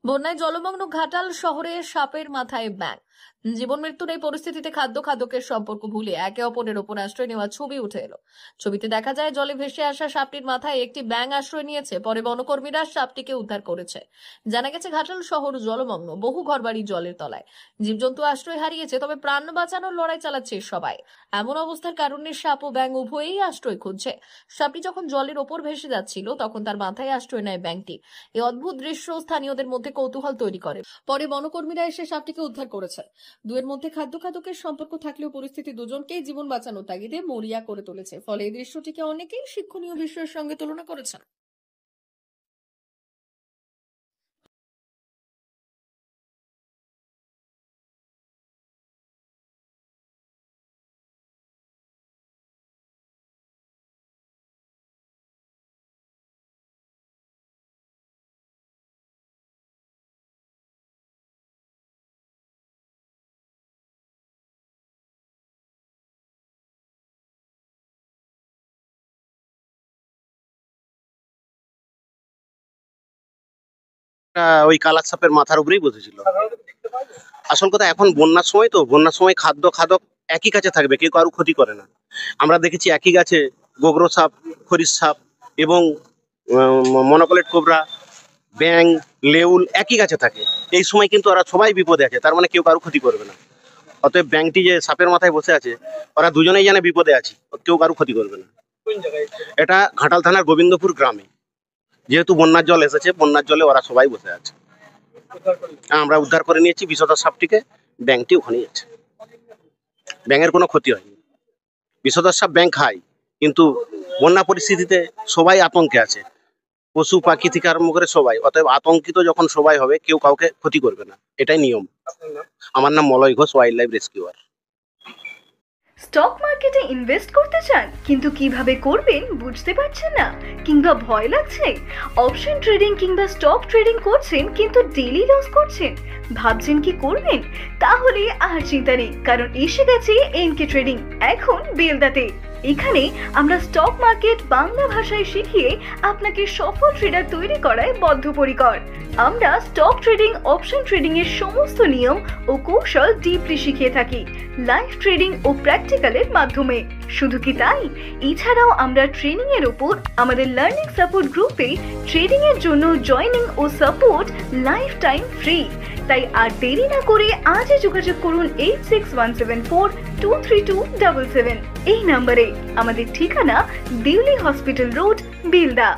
বন্যায় জলমগ্ন ঘাটাল শহরে সাপের মাথায় ব্যাঙ। জীবন মৃত্যুর এই পরিস্থিতিতে খাদ্য খাদকের সম্পর্ক ভুলে একে অপরের ওপর আশ্রয় নেওয়া ছবি উঠে এলো। ছবিতে দেখা যায় জলে ভেসে আসা সাপটির মাথায় একটি ব্যাঙ আশ্রয় নিয়েছে। পরে বনকর্মীরা সাপটিকে উদ্ধার করেছে। জানা গেছে ঘাটাল শহর জলমগ্ন, বহু ঘরবাড়ি জলের তলায়। জীবজন্তু আশ্রয় হারিয়েছে, তবে প্রাণ বাঁচানোর লড়াই চালাচ্ছে সবাই। এমন অবস্থার কারণে সাপ ও ব্যাঙ উভয়েই আশ্রয় খুঁজছে। সাপটি যখন জলের ওপর ভেসে যাচ্ছিল তখন তার মাথায় আশ্রয় নেয় ব্যাঙটি। এই অদ্ভুত দৃশ্য স্থানীয়দের মধ্যে কৌতূহল তৈরি করে। পরে বনকর্মীরা এসে সাপটিকে উদ্ধার করেছে। দুয়ের মধ্যে খাদ্য খাদকের সম্পর্ক থাকলেও পরিস্থিতি দুজনকেই জীবন বাঁচানোর তাগিদে মরিয়া করে তুলেছে। ফলে এই দৃশ্যটিকে অনেকেই শিক্ষণীয় বিষয়ের সঙ্গে তুলনা করেছেন। ওই কালার সাপের মাথার উপরেই বসেছিল। আসল কথা, এখন বন্যার সময় তো, বন্যার সময় খাদ্য খাদক একই গাছে থাকবে, কেউ কারো ক্ষতি করে না। আমরা দেখেছি একই গাছে গোগরো সাপ, খরিশ সাপ এবং মনোকলেট কোবরা, ব্যাং, লেউল একই গাছে থাকে। এই সময় কিন্তু ওরা সবাই বিপদে আছে, তার মানে কেউ কারো ক্ষতি করবে না। অতএব ব্যাংকটি যে সাপের মাথায় বসে আছে, ওরা দুজনেই জানে বিপদে আছে, কেউ কারো ক্ষতি করবে না। এটা ঘাটাল থানার গোবিন্দপুর গ্রামে। যেহেতু বন্যার জল এসেছে, বন্যার জলে ওরা সবাই বসে আছে। আমরা উদ্ধার করে নিয়েছি বিষধর সাপটিকে। ব্যাঙটি ওখানেই আছে। ব্যাঙের কোনো ক্ষতি হয়নি। বিষধর সাপ ব্যাঙ খায়, কিন্তু বন্যা পরিস্থিতিতে সবাই আতঙ্কে আছে, পশু পাখি থেকে আরম্ভ করে সবাই। অতএব আতঙ্কিত যখন সবাই হবে, কেউ কাউকে ক্ষতি করবে না, এটাই নিয়ম। আমার নাম Malay Ghosh, wild life rescuer. Stock মার্কেটে ইনভেস্ট করতে চান কিন্তু কিভাবে করবেন বুঝতে পারছেন না, কিংবা ভয় লাগছে? অপশন ট্রেডিং কিংবা স্টক ট্রেডিং করছেন কিন্তু ডেইলি লস করছেন, ভাবছেন কি করবেন? তাহলে আর চিন্তা নেই, কারণ এসে গেছে এনকে ট্রেডিং এখন বেলদাতে। এখানে আমরা স্টক মার্কেট বাংলা ভাষায় শিখিয়ে আপনাকে সফল ট্রেডার তৈরি করায় বদ্ধপরিকর। আমরা স্টক ট্রেডিং, অপশন ট্রেডিং এর সমস্ত নিয়ম ও কৌশল ডিপলি শিখিয়ে থাকি লাইভ ট্রেডিং ও প্র্যাকটিক্যালের মাধ্যমে। শুধু কি তাই, এছাড়াও আমরা ট্রেনিং এর উপর আমাদের লার্নিং সাপোর্ট গ্রুপে ট্রেডিং এর জন্য জয়েনিং ও সাপোর্ট লাইফ টাইম ফ্রি। তাই আর দেরি না করে আজই যোগাযোগ করুন 8617423277 এই নম্বরে। আমাদের ঠিকানা দিল্লি হসপিটাল রোড, বেলদা।